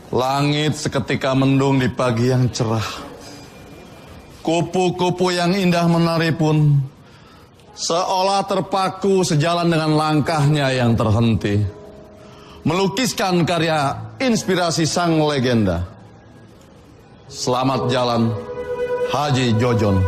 Langit seketika mendung di pagi yang cerah. Kupu-kupu yang indah menari pun seolah terpaku sejalan dengan langkahnya yang terhenti, melukiskan karya inspirasi sang legenda. Selamat jalan, Haji Jojon.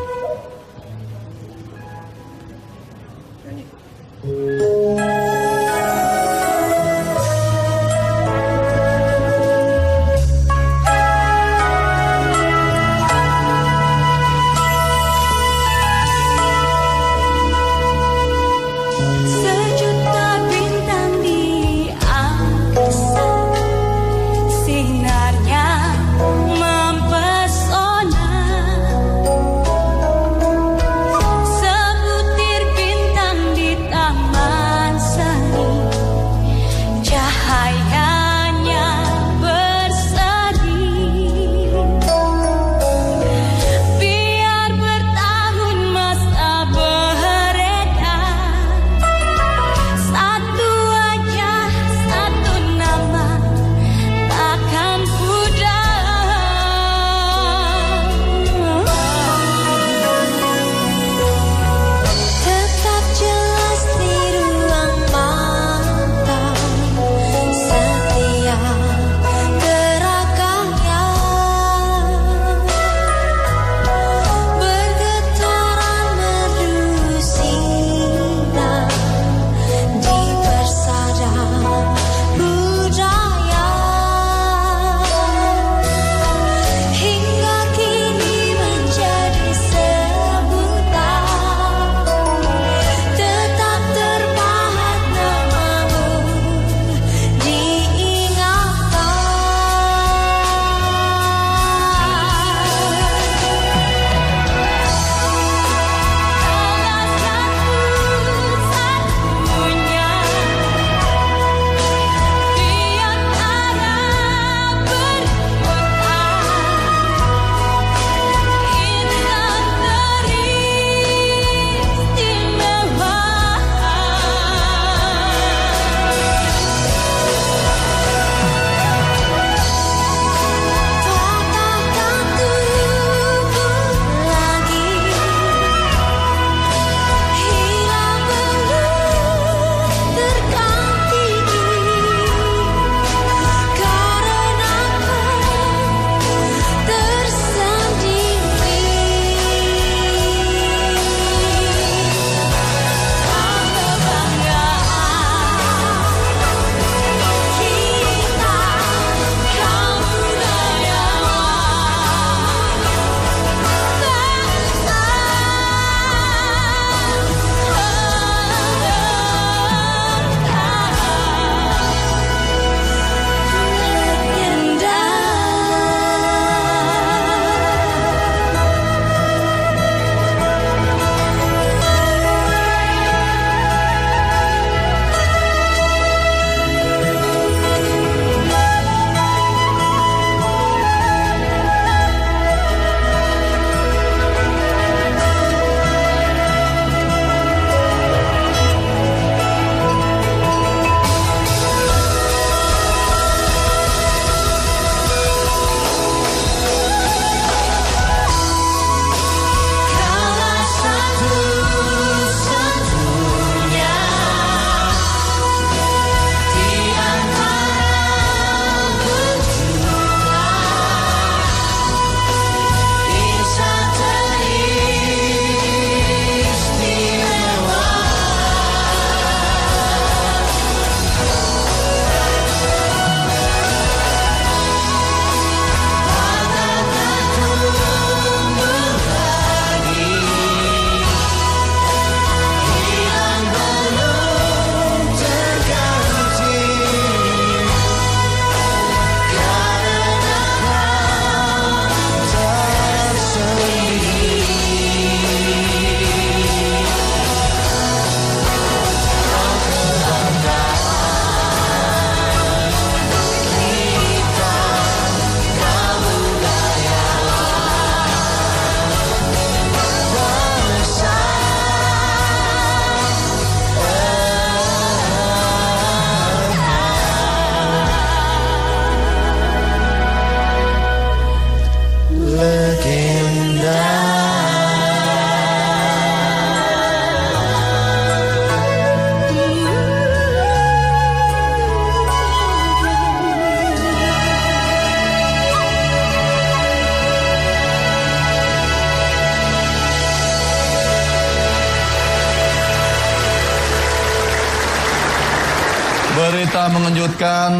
Berita mengejutkan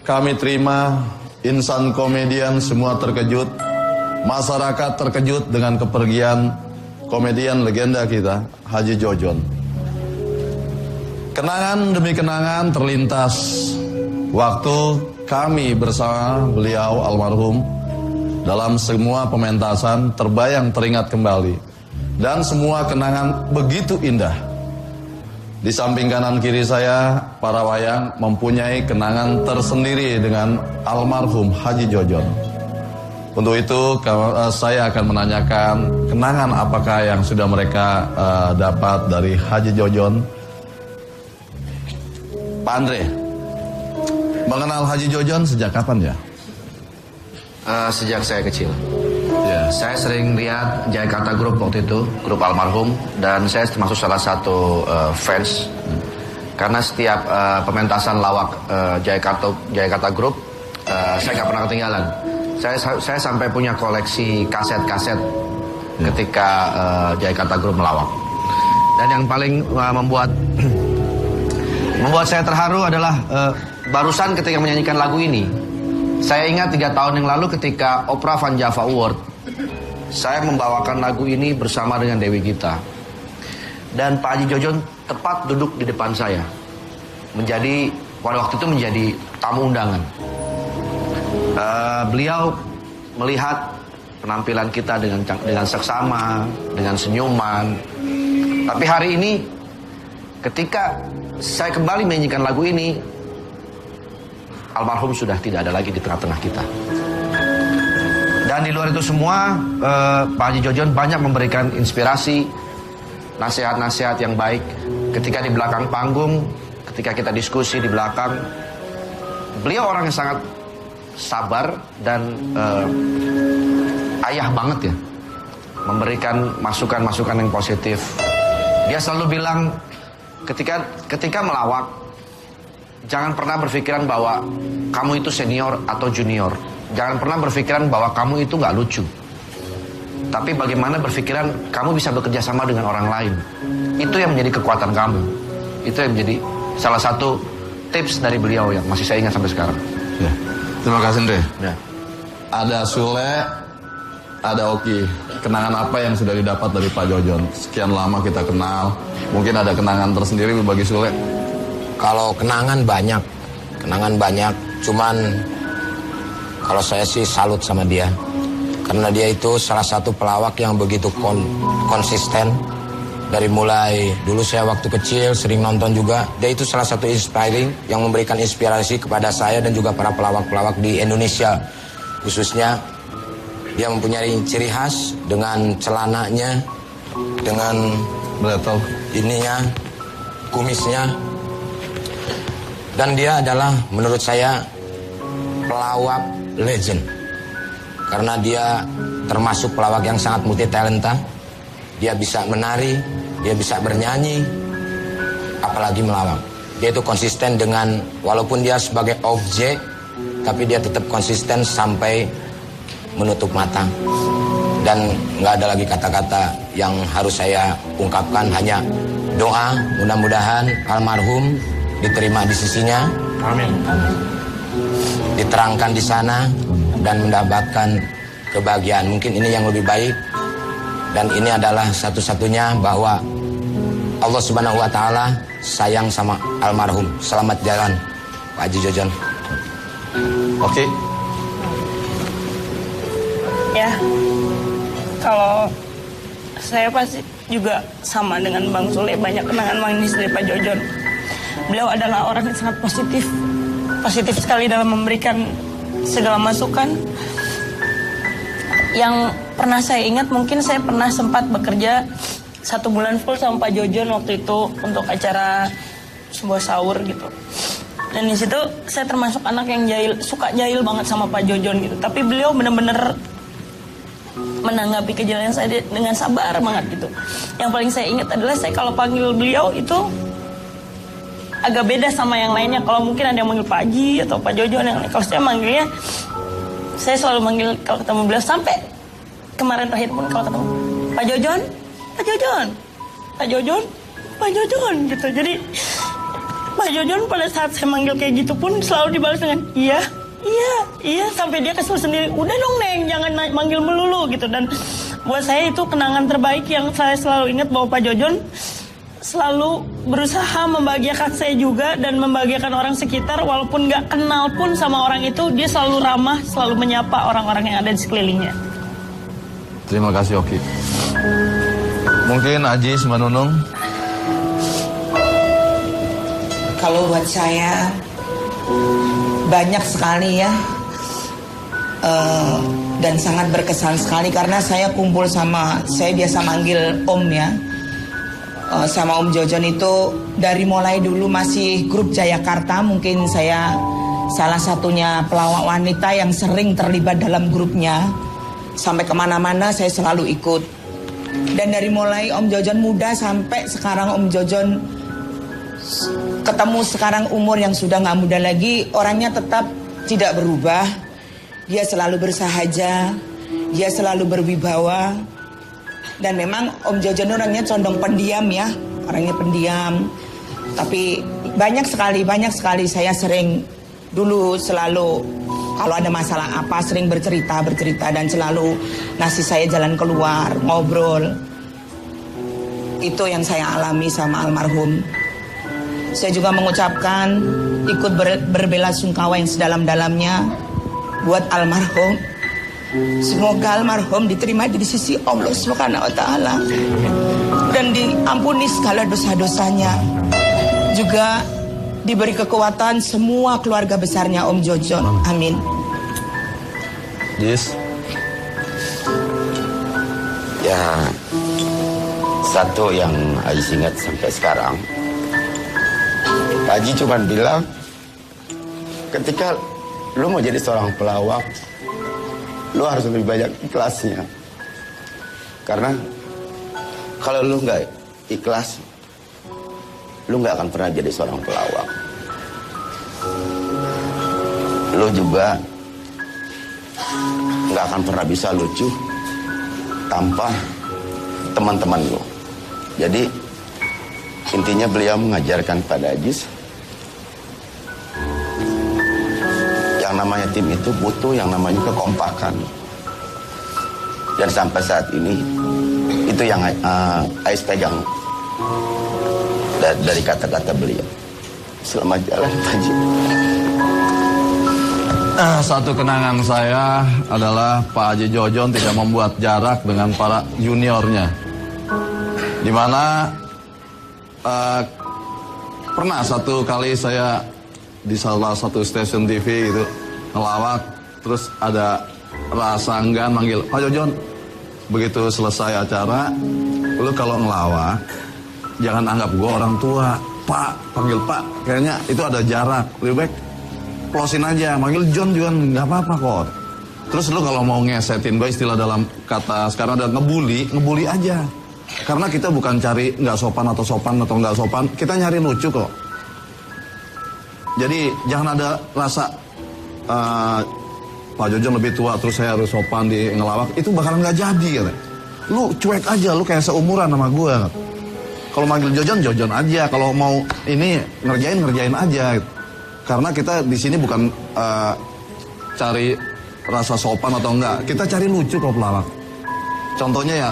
kami terima, insan komedian semua terkejut, masyarakat terkejut dengan kepergian komedian legenda kita, Haji Jojon. Kenangan demi kenangan terlintas waktu kami bersama beliau almarhum dalam semua pementasan terbayang teringat kembali. Dan semua kenangan begitu indah. Di samping kanan kiri saya, para wayang mempunyai kenangan tersendiri dengan almarhum Haji Jojon. Untuk itu saya akan menanyakan kenangan apakah yang sudah mereka dapat dari Haji Jojon. Pak Andre, mengenal Haji Jojon sejak kapan ya? Sejak saya kecil. Ya. Saya sering lihat Jakarta Group waktu itu, grup almarhum, dan saya termasuk salah satu fans. Karena setiap pementasan lawak Jakarta Group, saya nggak pernah ketinggalan. Saya sampai punya koleksi kaset-kaset ketika Jakarta Group melawak. Dan yang paling membuat saya terharu adalah barusan ketika menyanyikan lagu ini. Saya ingat 3 tahun yang lalu ketika Oprah Van Java Award, saya membawakan lagu ini bersama dengan Dewi Gita. Dan Pak Haji Jojon tepat duduk di depan saya. Pada waktu itu menjadi tamu undangan. Beliau melihat penampilan kita dengan seksama, dengan senyuman. Tapi hari ini, ketika saya kembali menyanyikan lagu ini, almarhum sudah tidak ada lagi di tengah-tengah kita. Dan di luar itu semua, Pak Haji Jojon banyak memberikan inspirasi, nasihat-nasihat yang baik. Ketika di belakang panggung, ketika kita diskusi di belakang, beliau orang yang sangat sabar dan ayah banget ya, memberikan masukan-masukan yang positif. Dia selalu bilang, ketika melawak, jangan pernah berpikiran bahwa kamu itu senior atau junior. Jangan pernah berpikiran bahwa kamu itu nggak lucu. Tapi bagaimana berpikiran kamu bisa bekerja sama dengan orang lain. Itu yang menjadi kekuatan kamu. Itu yang menjadi salah satu tips dari beliau yang masih saya ingat sampai sekarang. Ya. Terima kasih, Andre. Ya. Ada Sule, ada Oki. Kenangan apa yang sudah didapat dari Pak Jojon? Sekian lama kita kenal. Mungkin ada kenangan tersendiri bagi Sule. Kalau kenangan banyak, cuman kalau saya sih salut sama dia. Karena dia itu salah satu pelawak yang begitu konsisten. Dari mulai dulu saya waktu kecil sering nonton juga. Dia itu salah satu inspiring yang memberikan inspirasi kepada saya dan juga para pelawak-pelawak di Indonesia. Khususnya dia mempunyai ciri khas dengan celananya, dengan kumisnya. Dan dia adalah menurut saya pelawak legend. Karena dia termasuk pelawak yang sangat multi talenta. Dia bisa menari, dia bisa bernyanyi, apalagi melawak. Dia itu konsisten dengan, walaupun dia sebagai objek, tapi dia tetap konsisten sampai menutup mata. Dan nggak ada lagi kata-kata yang harus saya ungkapkan, hanya doa mudah-mudahan almarhum diterima di sisinya, Amin. diterangkan di sana dan mendapatkan kebahagiaan. Mungkin ini yang lebih baik, dan ini adalah satu-satunya bahwa Allah Subhanahu wa Ta'ala sayang sama almarhum. Selamat jalan Pak Haji Jojon. Oke. Ya, kalau saya pasti juga sama dengan Bang Sule, banyak kenangan manis dari Pak Jojon. Beliau adalah orang yang sangat positif sekali dalam memberikan segala masukan. Yang pernah saya ingat, mungkin saya pernah sempat bekerja 1 bulan full sama Pak Jojon waktu itu untuk acara sebuah sahur gitu. Dan di situ saya termasuk anak yang suka jahil banget sama Pak Jojon gitu. Tapi beliau benar-benar menanggapi kejahilan saya dengan sabar banget gitu. Yang paling saya ingat adalah saya kalau panggil beliau itu agak beda sama yang lainnya. Kalau mungkin ada yang manggil Pak Haji atau Pak Jojon, yang kalau saya manggilnya, saya selalu manggil kalau ketemu beliau, sampai kemarin terakhir pun kalau ketemu Pak Jojon, Pak Jojon, Pak Jojon, Pak Jojon gitu. Jadi Pak Jojon pada saat saya manggil kayak gitu pun selalu dibalas dengan iya, sampai dia kesel sendiri. Udah dong Neng, jangan manggil melulu gitu. Dan buat saya itu kenangan terbaik yang saya selalu ingat, bahwa Pak Jojon selalu berusaha membahagiakan saya juga dan membahagiakan orang sekitar, walaupun nggak kenal pun sama orang itu, dia selalu ramah, selalu menyapa orang-orang yang ada di sekelilingnya. Terima kasih Oki. Mungkin Ajis, Mbak Nunung. Kalau buat saya banyak sekali ya, dan sangat berkesan sekali karena saya kumpul sama, saya biasa manggil Om ya, sama Om Jojon itu dari mulai dulu masih grup Jayakarta. Mungkin saya salah satunya pelawak wanita yang sering terlibat dalam grupnya. Sampai kemana-mana saya selalu ikut. Dan dari mulai Om Jojon muda sampai sekarang Om Jojon ketemu sekarang umur yang sudah gak muda lagi, orangnya tetap tidak berubah. Dia selalu bersahaja, dia selalu berwibawa. Dan memang Om Jojon orangnya condong pendiam ya, orangnya pendiam. Tapi banyak sekali saya sering dulu selalu kalau ada masalah apa sering bercerita dan selalu ngasih saya jalan keluar, ngobrol. Itu yang saya alami sama almarhum. Saya juga mengucapkan ikut berbelasungkawa yang sedalam-dalamnya buat almarhum. Semoga almarhum diterima di sisi Allah Subhanahu wa taala dan diampuni segala dosa-dosanya. Juga diberi kekuatan semua keluarga besarnya Om Jojon. Amin. Jis. Ya, satu yang Ais ingat sampai sekarang, Pak Haji cuma bilang, ketika lu mau jadi seorang pelawak, lu harus lebih banyak ikhlasnya. Karena kalau lu nggak ikhlas, lu nggak akan pernah jadi seorang pelawak. Lu juga nggak akan pernah bisa lucu tanpa teman-teman lu. Jadi intinya beliau mengajarkan pada Ajis, yang namanya tim itu butuh yang namanya kekompakan. Dan sampai saat ini itu yang Ais pegang dari kata-kata beliau. Selamat jalan Pak Haji. Satu kenangan saya adalah Pak Haji Jojon tidak membuat jarak dengan para juniornya. Dimana pernah satu kali saya di salah satu stasiun TV itu ngelawak, terus ada rasa enggan manggil Pak Jojon. Begitu selesai acara, lu kalau ngelawak jangan anggap gue orang tua, Pak, panggil Pak. Kayaknya itu ada jarak, lebih baik closein aja, manggil John juga nggak apa-apa kok. Terus lu kalau mau ngesetin gue, istilah dalam kata sekarang ada ngebully aja. Karena kita bukan cari nggak sopan atau nggak sopan, kita nyari lucu kok. Jadi jangan ada rasa Pak Jojon lebih tua terus saya harus sopan di ngelawak, itu bakalan nggak jadi kan. Lu cuek aja, lu kayak seumuran sama gue. Kalau manggil Jojon aja, kalau mau ini ngerjain aja. Karena kita di sini bukan cari rasa sopan atau enggak, kita cari lucu kok pelawak. Contohnya ya,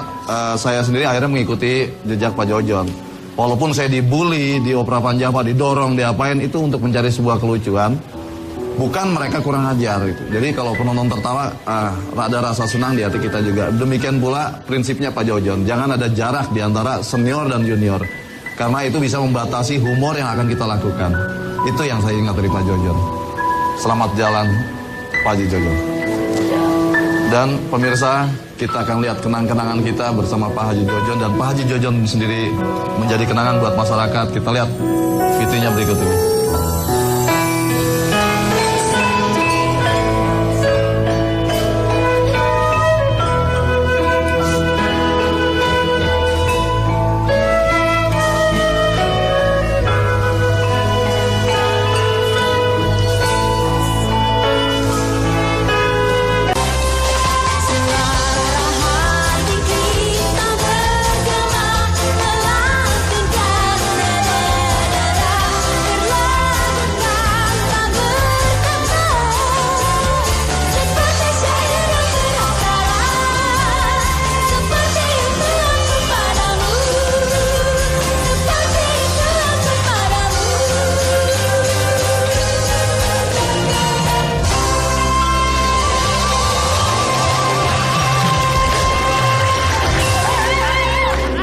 saya sendiri akhirnya mengikuti jejak Pak Jojon. Walaupun saya dibully, di Opera Panjapa, didorong, diapain, itu untuk mencari sebuah kelucuan. Bukan mereka kurang ajar gitu. Jadi kalau penonton tertawa, ada rasa senang di hati kita juga. Demikian pula prinsipnya Pak Jojon. Jangan ada jarak di antara senior dan junior. Karena itu bisa membatasi humor yang akan kita lakukan. Itu yang saya ingat dari Pak Jojon. Selamat jalan Pak Haji Jojon. Dan pemirsa, kita akan lihat kenang-kenangan kita bersama Pak Haji Jojon. Dan Pak Haji Jojon sendiri menjadi kenangan buat masyarakat. Kita lihat videonya berikut ini. Berlakukan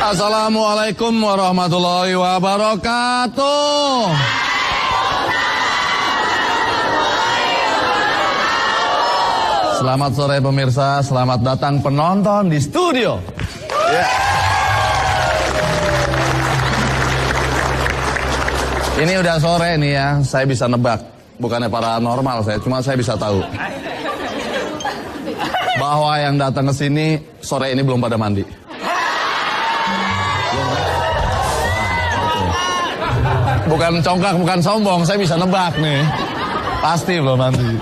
Assalamualaikum warahmatullahi wabarakatuh. Selamat sore pemirsa, selamat datang penonton di studio. Ya. Ini udah sore nih ya, saya bisa nebak. Bukannya paranormal cuma saya bisa tahu bahwa yang datang ke sini sore ini belum pada mandi. Bukan congkak, bukan sombong, saya bisa nebak nih. Pasti belum mandi.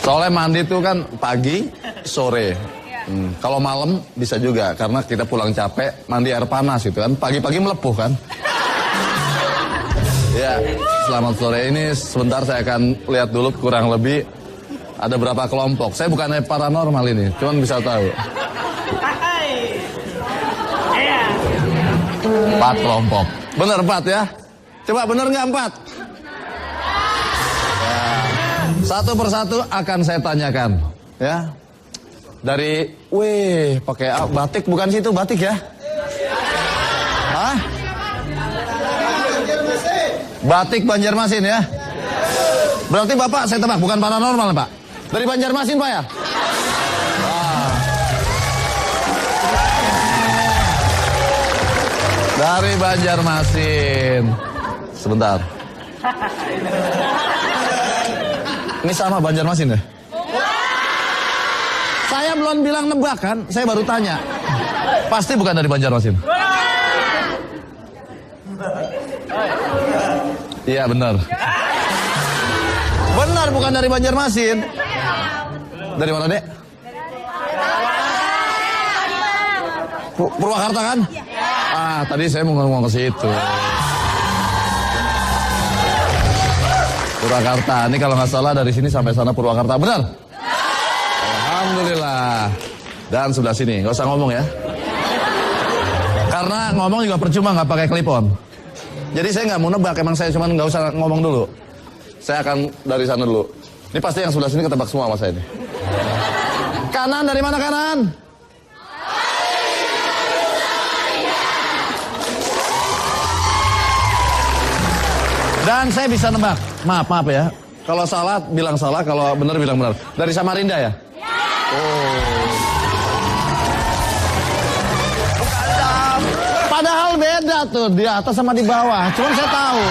Soalnya mandi itu kan pagi, sore. Kalau malam bisa juga, karena kita pulang capek, mandi air panas itu kan. Pagi-pagi melepuh kan. Ya, selamat sore. Ini sebentar saya akan lihat dulu kurang lebih ada berapa kelompok. Saya bukannya paranormal ini, cuman bisa tahu. 4 kelompok. Bener 4 ya? Coba bener nggak 4? Ya, satu persatu akan saya tanyakan. Ya, dari, pakai batik bukan situ batik ya? Hah? Batik Banjarmasin ya? Berarti Bapak saya tebak bukan paranormal Pak? Dari Banjarmasin Pak ya? Wah. Dari Banjarmasin. Sebentar. Ini sama Banjarmasin ya? Saya belum bilang nebak kan? Saya baru tanya. Pasti bukan dari Banjarmasin. Iya benar. Benar bukan dari Banjarmasin. Dari mana Dek? Purwakarta kan? Tadi saya mau ngomong ke situ. Purwakarta. Ini kalau nggak salah dari sini sampai sana Purwakarta. Benar? Alhamdulillah. Dan sebelah sini, nggak usah ngomong ya. Karena ngomong juga percuma nggak pakai klipon. Jadi saya nggak mau nebak, emang saya cuma nggak usah ngomong dulu. Saya akan dari sana dulu. Ini pasti yang sebelah sini ketebak semua sama saya ini. Kanan dari mana kanan? Dan saya bisa nebak. Maaf ya. Kalau salah bilang salah, kalau benar bilang benar. Dari Samarinda ya? Padahal beda tuh, di atas sama di bawah. Cuma saya tahu.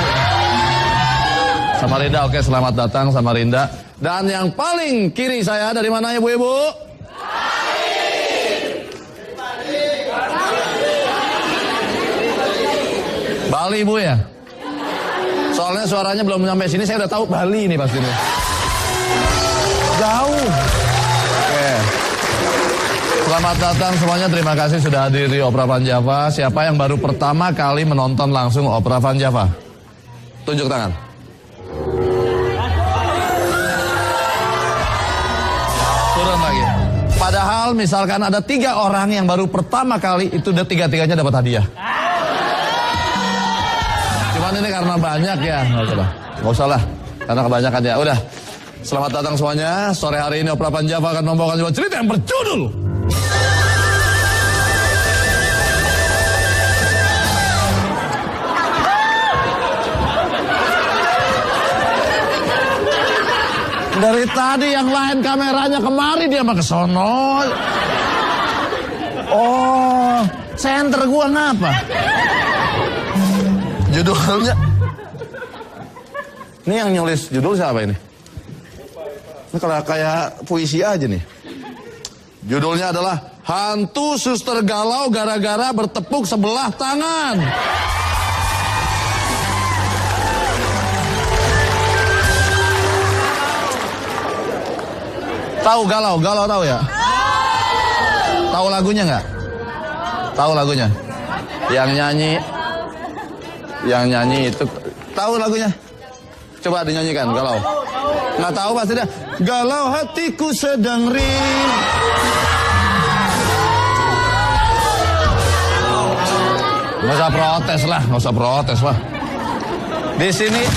Samarinda, oke, selamat datang Samarinda. Dan yang paling kiri saya dari mana ibu-ibu? Bali Bu ya? Soalnya suaranya belum sampai sini, saya udah tahu Bali ini pasti nih. Jauh. Oke. Selamat datang semuanya, terima kasih sudah hadir di Opera Van Java. Siapa yang baru pertama kali menonton langsung Opera Van Java? Tunjuk tangan. Turun lagi. Padahal misalkan ada 3 orang yang baru pertama kali, itu udah 3-3-nya dapat hadiah. Cuman ini karena banyak ya, nggak usah lah, karena kebanyakan ya. Udah, selamat datang semuanya. Sore hari ini Opera Van Java akan membawakan sebuah cerita yang berjudul dari tadi yang lain kameranya kemari, dia mah kesono. Oh, center gua ngapa? Judulnya. Ini yang nulis judul siapa ini? Ini kayak puisi aja nih. Judulnya adalah Hantu Suster Galau Gara-gara Bertepuk Sebelah Tangan. Tahu galau tahu ya? Tahu lagunya nggak? Tahu lagunya? Yang nyanyi itu tahu lagunya? Coba dinyanyikan galau. Nggak tahu pasti dia. Galau hatiku sedang rindu. Nggak usah protes lah. Di sini.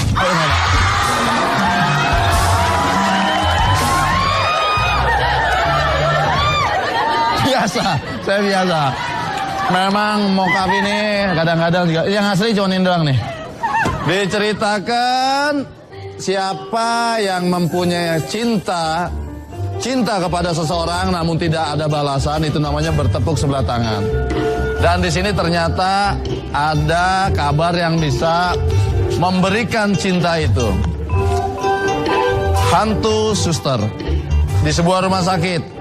Biasa, saya biasa. Memang mokap ini kadang-kadang juga yang asli cuma ini doang nih. Diceritakan siapa yang mempunyai cinta kepada seseorang namun tidak ada balasan, itu namanya bertepuk sebelah tangan. Dan di sini ternyata ada kabar yang bisa memberikan cinta itu. Hantu suster di sebuah rumah sakit.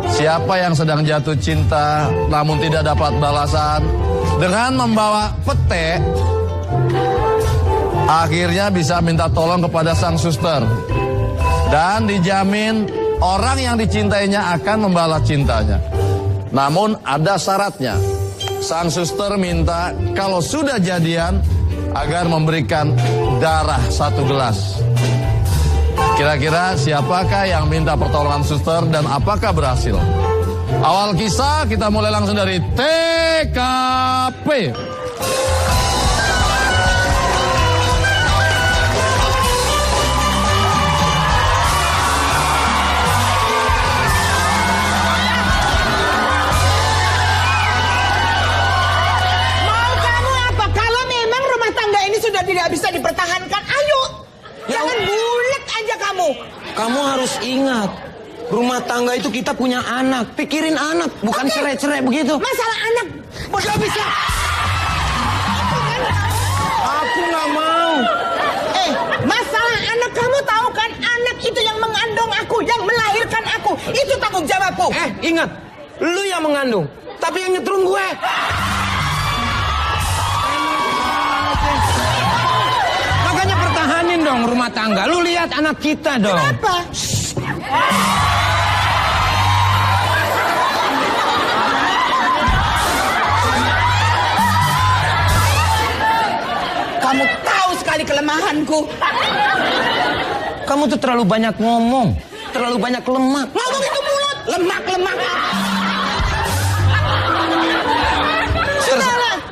Siapa yang sedang jatuh cinta namun tidak dapat balasan, dengan membawa pete akhirnya bisa minta tolong kepada sang suster. Dan dijamin orang yang dicintainya akan membalas cintanya. Namun ada syaratnya. Sang suster minta kalau sudah jadian agar memberikan darah 1 gelas. Kira-kira siapakah yang minta pertolongan suster dan apakah berhasil? Awal kisah kita mulai langsung dari TKP. Mau kamu apa? Kalau memang rumah tangga ini sudah tidak bisa dipertahankan, ayo. Jangan bulat aja kamu. Kamu harus ingat, rumah tangga itu kita punya anak. Pikirin anak, bukan cerai-cerai begitu. Masalah anak, bodoh bisa. Aku nggak mau. Masalah anak, kamu tahu kan? Anak itu yang mengandung aku, yang melahirkan aku. Itu tanggung jawabku. Ingat, lu yang mengandung, tapi yang nyetrum gue. Makanya pertahanin dong rumah tangga. Lu lihat anak kita dong. Kenapa? Kamu tahu sekali kelemahanku. Kamu tuh terlalu banyak ngomong, terlalu banyak lemak. Ngomong itu mulut, lemak.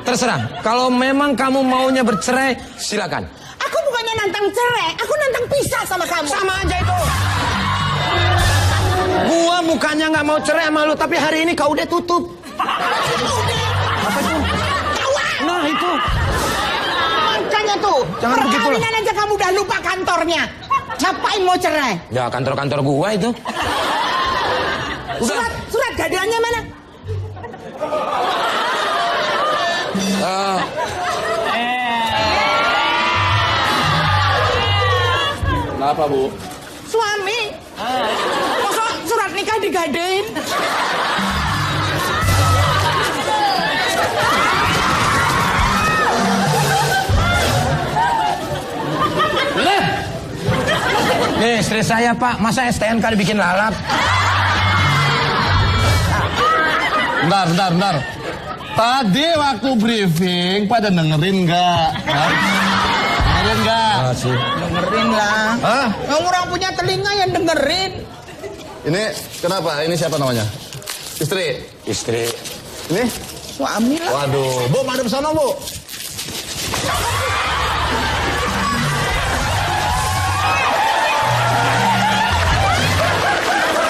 Terserah. Kalau memang kamu maunya bercerai, silakan. Aku bukannya nantang cerai, aku nantang pisah sama kamu. Sama aja itu. Gua bukannya nggak mau cerai sama lu, tapi hari ini kau udah tutup. Apa itu? Nah itu. Makanya tuh, Jangan begitu lah. perkawinan aja kamu udah lupa kantornya. Ngapain mau cerai? Ya kantor-kantor gua itu. Surat gadeannya mana? Kenapa, Bu? Suami. Masa surat nikah digadein? Nih istri saya Pak, masa STNK dibikin lalap? Bentar. Tadi waktu briefing pada dengerin nggak? Dengerin nggak? Dengerin lah. Hah? Kamu orang punya telinga yang dengerin. Ini kenapa? Ini siapa namanya? Istri. Istri. Ini? Suami lah. Waduh, Bu, madep sana, Bu.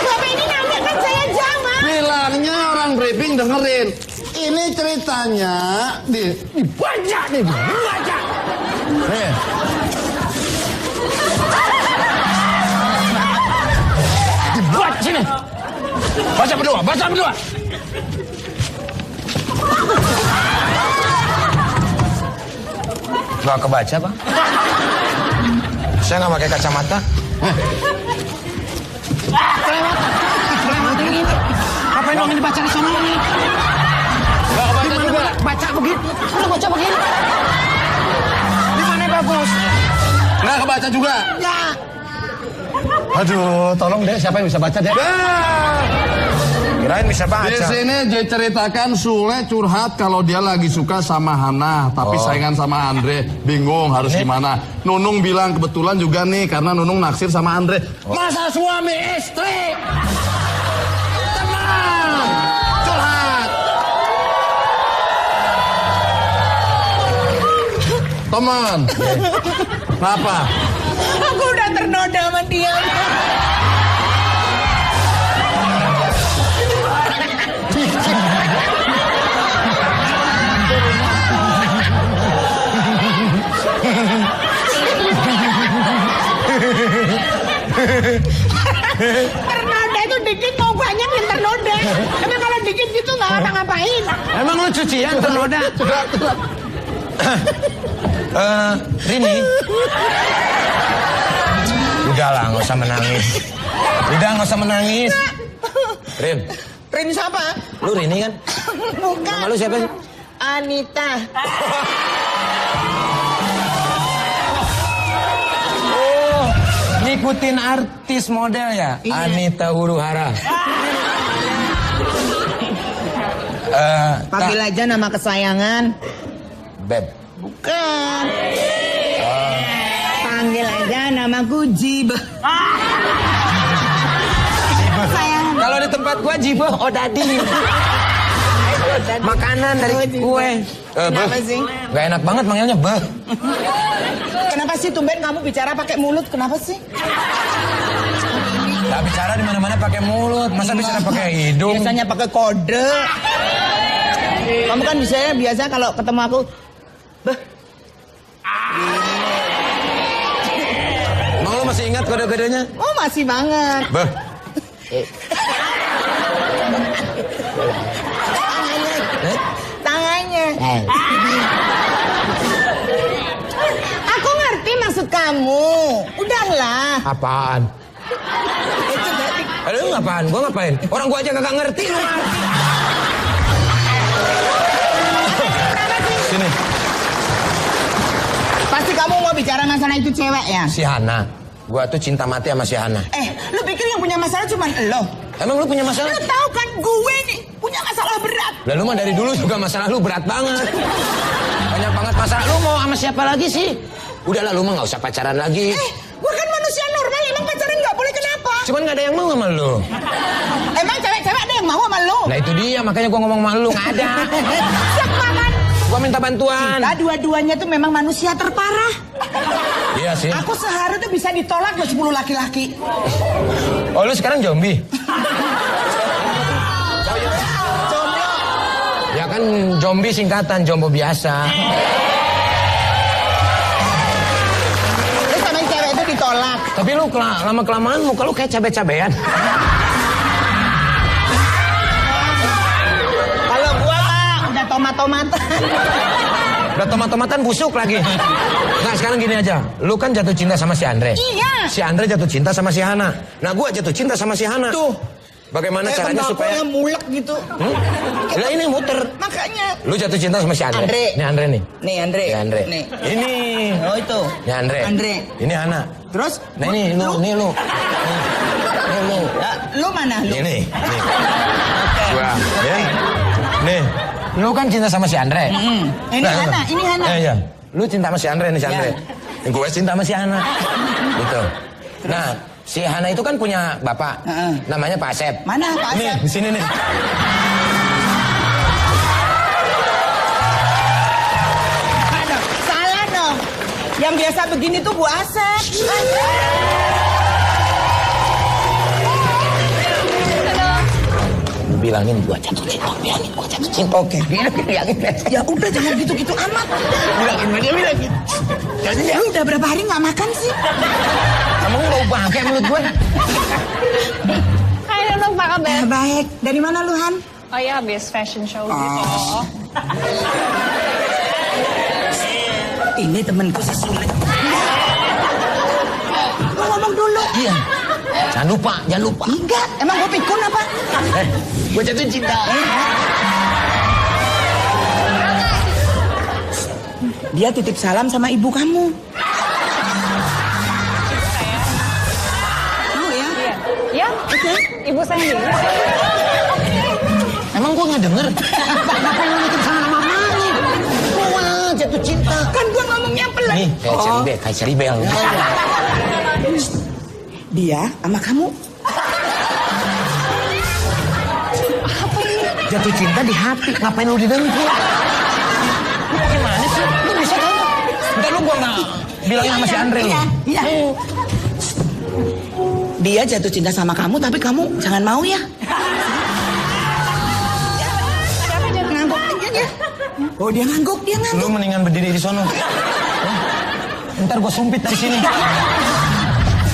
Bapak ini nanya kan saya jawab. Bilangnya orang briefing dengerin. Ini ceritanya dibaca nih, dibaca. Nih. Dibaca sini. Baca berdua. Gak kebaca Pak. Saya nggak pakai kacamata. Kelewatan ini. Apa yang ingin dibaca di sana ini? Gak kebaca juga. Baca begini. Lu baca begini. Di mana bagus? Nggak kebaca juga. Ya. Aduh, tolong deh, siapa yang bisa baca deh? Kirain bisa baca. Di sini diceritakan Sule curhat kalau dia lagi suka sama Hana, tapi saingan sama Andre. Bingung harus gimana. Nunung bilang kebetulan juga nih, karena Nunung naksir sama Andre. Masa suami istri? Tenang, curhat. Teman, kenapa? Aku udah ternoda sama dia. Ternoda itu dikit mau banyak yang ternoda. Emang kalau dikit gitu nggak ngapa-ngapain. Emang lu cucian ternoda? Rini. Udahlah, nggak usah menangis. Udah, nggak usah menangis. Rin. Rin siapa? Lu Rini kan? Bukan. Nama lu siapa sih? Anita. Oh, ngikutin artis model ya? Iya. Anita Huru-Hara. Panggil aja nama kesayangan. Beb. Bukan. Panggil aja namaku Jib. Kesayangan. Kalau di tempat gua Jibo Odading. Makanan dari kue. Kenapa sih? Gak enak banget manggilnya beh. Kenapa sih tumben kamu bicara pakai mulut? Kenapa sih? Gak bicara di mana-mana pakai mulut, masa bicara pakai hidung? Biasanya pakai kode. Kamu kan biasa kalau ketemu aku, beh. Emang lu masih ingat kode-kodenya? Oh masih banget. Beh. Tangannya. Aku ngerti maksud kamu. Udahlah. Apaan? Lu ngapain? Gua ngapain? Orang gua aja kagak ngerti lu ngerti. Sini. Pasti kamu mau bicara masalah itu cewek ya? Si Hana. Gua tuh cinta mati sama si Hana. Lu pikir yang punya masalah cuma lo? Emang lu punya masalah? Lu tahu kan gue nih punya masalah berat. Lalu mah dari dulu juga masalah lu berat banget. Banyak banget masalah. Lu mau sama siapa lagi sih? Udahlah lu mah gak usah pacaran lagi. Gue kan manusia normal, emang pacaran gak boleh kenapa? Cuman gak ada yang mau sama lu. Emang cewek-cewek ada yang mau sama lo? Nah itu dia, makanya gua ngomong sama lu. Gak ada. Semangat. Gua minta bantuan. Kita dua-duanya tuh memang manusia terparah. Iya sih. Aku sehari tuh bisa ditolak 10 laki-laki. Oh lu sekarang zombie? Ya kan zombie singkatan, jombo biasa. Terus sama cewek itu ditolak. Tapi lu lama-kelamaan muka lu kayak cabe-cabean. Kalau gua mah udah tomat-tomatan. Udah tomat-tomatan busuk lagi. Nah sekarang gini aja. Lu kan jatuh cinta sama si Andre. Iya. Si Andre jatuh cinta sama si Hana. Nah gua jatuh cinta sama si Hana. Tuh. Bagaimana caranya supaya... mulek gitu. Lah ini muter. Makanya. Lu jatuh cinta sama si Andre. Andre. Ini Andre nih. Nih Andre. Ini Andre. Nih. Ini. Oh itu. Ini Andre. Andre. Ini Hana. Terus? Nah ini lu. Nih lu. Nih lu. Ya, lu mana lu? Ini. Nih. Gua. Ya. Nih. Lu kan cinta sama si Andre. Ini Nah, Hana, ini Hana. Iya. Lu cinta sama si Andre nih si Andre. Gue cinta sama si Hana. Gitu. Nah, si Hana itu kan punya bapak. Namanya Pak Asep. Mana Pak Asep? Nih, di sini nih. Aduh, salah dong. Yang biasa begini tuh Bu Asep. Bilangin gua jatuh cinta, bilangin gua jatuh cinta. Oke, bilangin. Ya udah jangan gitu-gitu amat. Bilangin. Lu udah berapa hari nggak makan sih? Kamu bau bangke mulut gue. Hai Nunung, apa kabar? Baik. Dari mana lu Han? Oh ya, habis fashion show gitu. Ini temenku si Sule. Lu ngomong dulu. Iya. Jangan lupa. Enggak, emang gue pikun apa? Gue jatuh cinta. Dia titip salam sama ibu kamu. Tahu ya? Ya, ibu saya nih. Emang gue nggak denger? Kenapa lu nitip sama mamanya? Wah, jatuh cinta. Kan gue ngomongnya pelan. Nih, kayak ceribel. Dia sama kamu. Apa ini? Jatuh cinta di hati. Ngapain lu didengkul? Lu gimana sih? Lu bisa kan? Bentar lu gua nggak bilangin sama si Andre lu. Iya. Dia jatuh cinta sama kamu, tapi kamu jangan mau ya. Ngangguk aja dia. Oh dia ngangguk. Lu mendingan berdiri di sono. Ntar gua sumpit dari sini.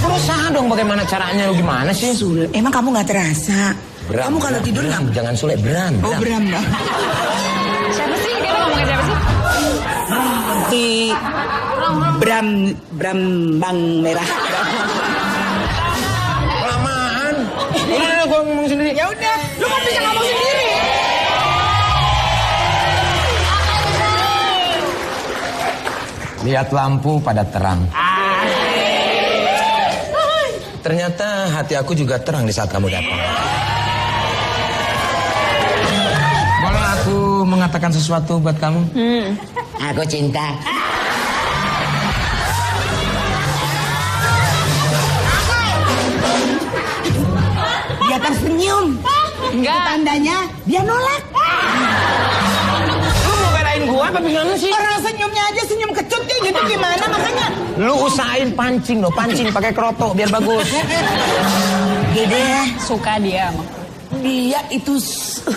Berusaha dong bagaimana caranya, lu gimana sih? Sule, emang kamu nggak terasa? Kamu kalau tidur Bram, nggak? jangan Sule, Bram. Oh, Bram, Bram. Siapa sih? Dia ngomongin siapa sih? Si Bram Bang Merah. Kelamaan. Udah, gua ngomong sendiri. Ya udah, lu kan bisa ngomong sendiri. Lihat lampu pada terang. Ternyata hati aku juga terang di saat kamu datang. Boleh aku mengatakan sesuatu buat kamu? Aku cinta. Dia tersenyum. Itu tandanya dia nolak. Lu mau belain gua apa gimana sih? Orang senyumnya aja senyum kecut kayak gitu gimana makanya? Lu usahain pancing loh, pancing pakai kroto biar bagus. Gede. Suka dia emang. Dia itu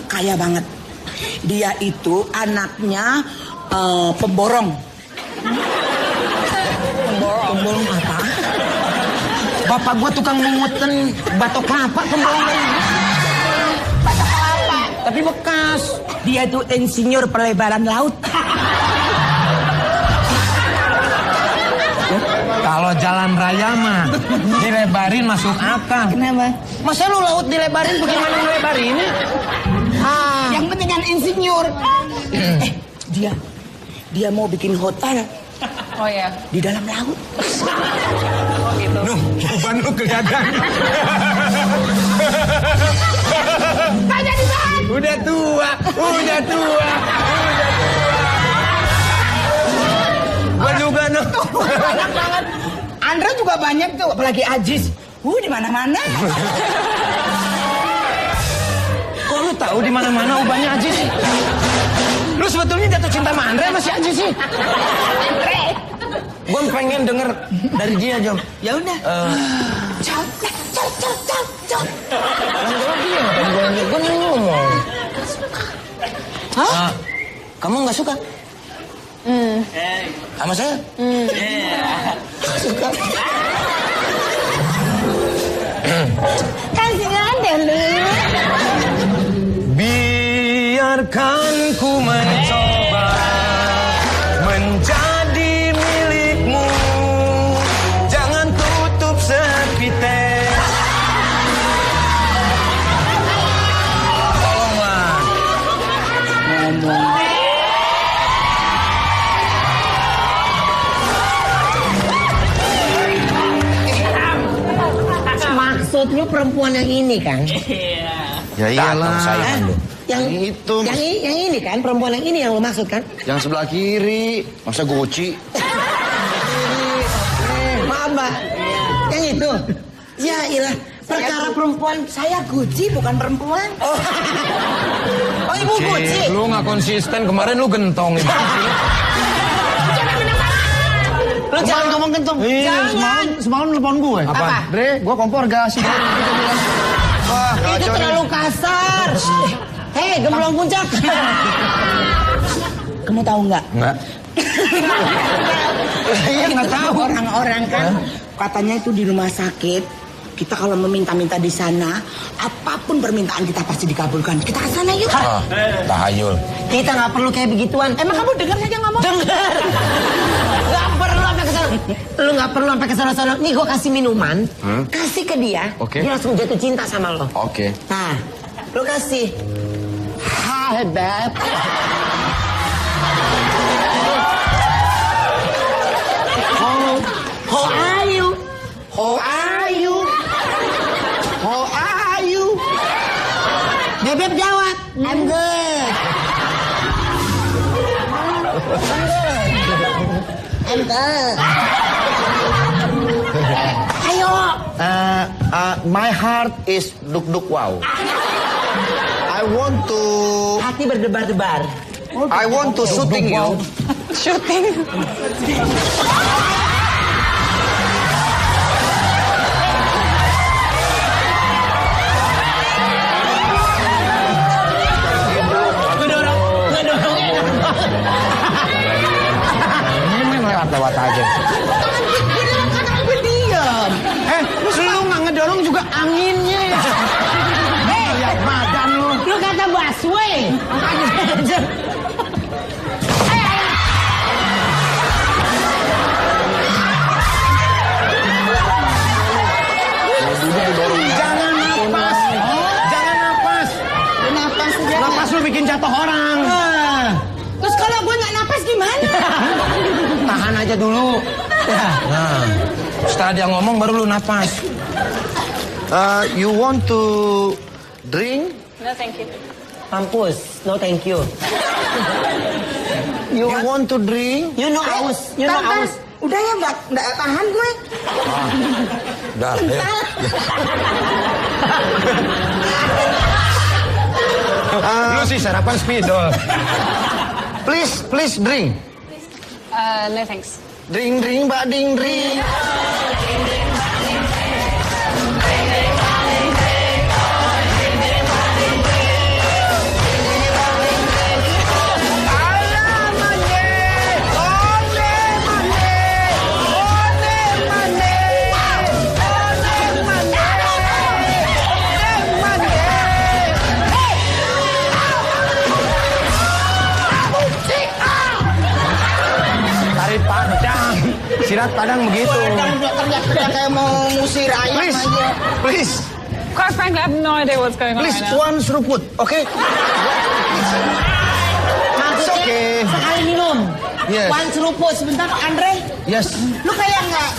kaya banget. Dia itu anaknya pemborong. Pemborong apa? Bapak gua tukang mungutin batok kelapa, pemborong. Batok kelapa. Tapi bekas. Dia itu insinyur pelebaran laut. Kalau jalan raya mah dilebarin masuk akal. Kenapa? Masa lu laut dilebarin bagaimana ngelebarinnya? Yang penting kan insinyur. Dia mau bikin hotel Oh ya. di dalam laut. Oh gitu. Nuh, beban lu kelihatan. Udah tua. Gua juga Nuh. Banyak banget. Andra juga banyak tuh, apalagi Ajis. Di mana-mana. Kok lu tahu di mana-mana ubahnya Aji sih? Lu sebetulnya jatuh cinta sama Andre masih Aji sih? Gue pengen denger dari dia, Jom. Ya udah. Cok. Jawab dia, gue ngomong. Hah? Kamu nggak suka? Sama saya? Suka. Kasihan deh lu. Biarkan ku mencoba menjadi milikmu. Jangan tutup sepitek. Tolonglah. Maksudnya perempuan yang ini kan? Ya iyalah. Yang itu. yang ini kan, perempuan yang ini yang lo maksud kan? Yang sebelah kiri. Masa goci? Maaf mbak, yang itu? Ya ilah, perkara perempuan saya Guci bukan perempuan. Oh ibu Guci. Lu nggak konsisten, kemarin lu gentong. Lu jangan ngomong gentong. Semalam telepon gue. Apa? Dre, gue kompor gas. Wah, Itu terlalu kasar. Hei, gemblong puncak. Kamu tahu nggak? Enggak. Iya nggak tahu. Orang-orang kan katanya itu di rumah sakit. Kita kalau meminta-minta di sana, apapun permintaan kita pasti dikabulkan. Kita ke sana yuk. Tahayul. Kita nggak perlu kayak begituan. Emang kamu dengar saja ngomong? Dengar. Nggak perlu sampai ke sana. Lu nggak perlu sampai ke sana. Nih gue kasih minuman, kasih ke dia. Oke. Dia langsung jatuh cinta sama lo. Oke. Nah, lu kasih. Hi, babe. How are you? How are you? How are you? Bebek jawab. I'm good. I'm good. Ayo. My heart is duk-duk wow. I want to Hati berdebar-debar. shooting you. Shooting. Ini main lewat aja. Diam. juga anginnya. Lihat badan lu. Lu kata busway. Jangan napas. Jangan napas. Napas aja. Napas lu bikin jatuh orang. Terus kalau gue nggak napas gimana? Tahan aja dulu. Nah, setelah dia ngomong baru lu napas. You want to drink? No, thank you. Mampus, no thank you. You want to drink? You know aus. You know aus. Udah ya, nggak tahan gue. Udah, ya. Lu sih sarapan spidol. Please drink. No, thanks. Drink, mbak, drink. Sirat Padang begitu. Teriak-teriak kayak mau ngusir ayam aja. Please. Quite frankly, I have no idea what's going on Please, right now. one seruput, oke? Maksudnya okay. sekali minum. Yes. Wan seruput sebentar, Andre. Yes. Lu kayak nggak?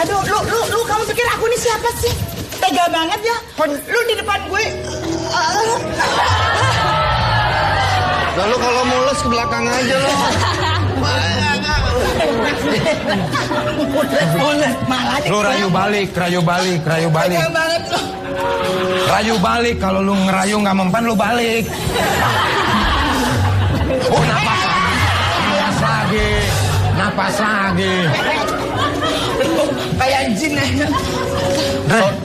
Aduh, lu kamu pikir aku ini siapa sih? Tega banget ya. Lu di depan gue. Lalu kalau mules ke belakang aja lo. Malah Lu rayu balik. Tega banget lu. Rayu balik, kalau lu ngerayu nggak mempan lu balik. Oh, napas lagi. Kayak jin aja.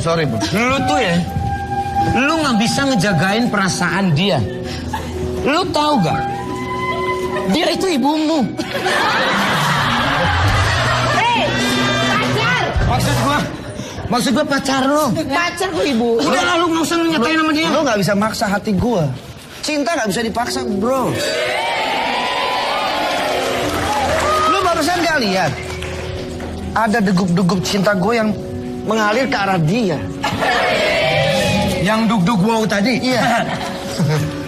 Sorry, Bu. Lu tuh ya, lu nggak bisa ngejagain perasaan dia. Lu tahu gak? Dia itu ibumu. Maksud gua pacar lo. Pacar gue ibu. Udah lah, lu nggak usah nyatain sama dia. Lu nggak bisa maksa hati gua. Cinta nggak bisa dipaksa, bro. Lu barusan gak lihat? Ada degup-degup cinta gue yang mengalir ke arah dia. Yang dug-dug wow tadi. Iya.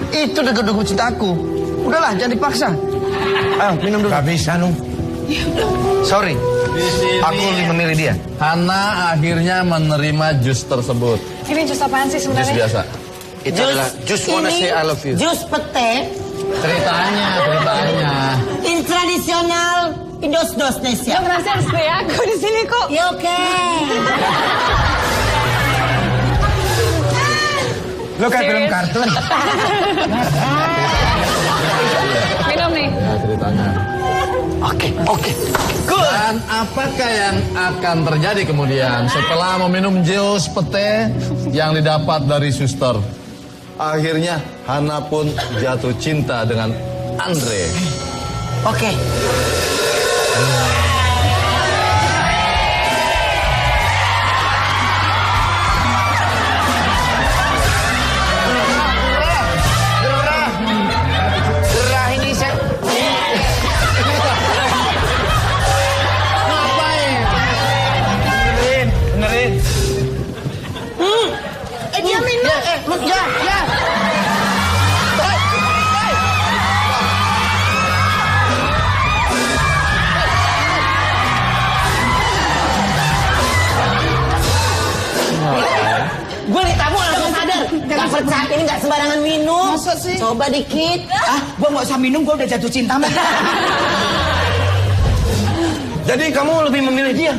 Itu degup-degup cintaku. Udahlah, jangan dipaksa. Minum dulu. Gak bisa, Nung. Sorry. Aku lebih memilih dia. Hana akhirnya menerima jus tersebut. Ini jus apaan sih Jus sebenarnya? biasa. Itu adalah just wanna say I love you. Jus pete. Ceritanya. In tradisional Indonesia. Lo ngerasa seperti aku di sini kok. Ya oke. Lu kayak film kartun. Minum nih. Nah, ceritanya. Oke. Dan apakah yang akan terjadi kemudian setelah meminum jus pete yang didapat dari suster? Akhirnya Hana pun jatuh cinta dengan Andre. Oke. Gerah ini saya. Benerin. Dia minum. Ya. Gue ditamu langsung sadar. Gak saat ini gak sembarangan minum. Masa sih? Coba dikit. Gue gak usah minum, gue udah jatuh cinta. Jadi kamu lebih memilih dia?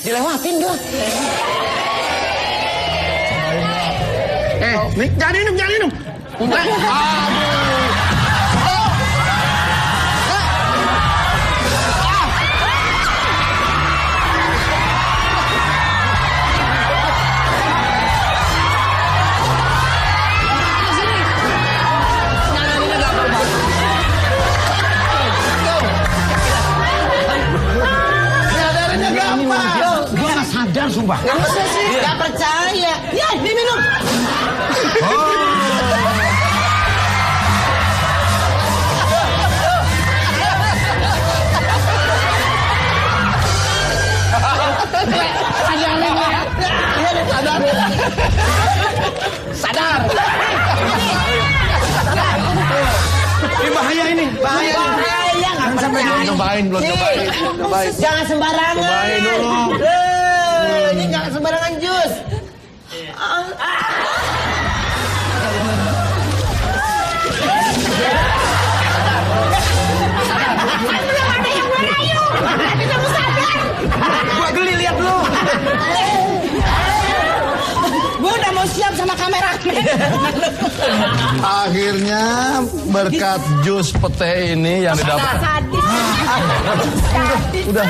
Dilewatin gue. Jangan minum. sadar, sumpah. Nggak bisa sih, nggak percaya. Ya, diminum. Sadar. Ini bahaya ini. Bahaya. Bahaya, nggak percaya. Nyobain, belum nyobain. Nyobain. Jangan sembarangan. Cobain dulu. Ini jangan sembarangan jus. Gua geli lihat lu. Gue udah mau siap sama kamera. Akhirnya berkat jus pete ini yang didapat. Udah.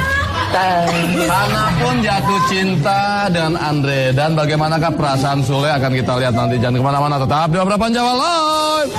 Hana pun jatuh cinta dengan Andre. Dan bagaimanakah perasaan Sule akan kita lihat nanti. Jangan kemana-mana, tetap di Obrolan Jawa Live.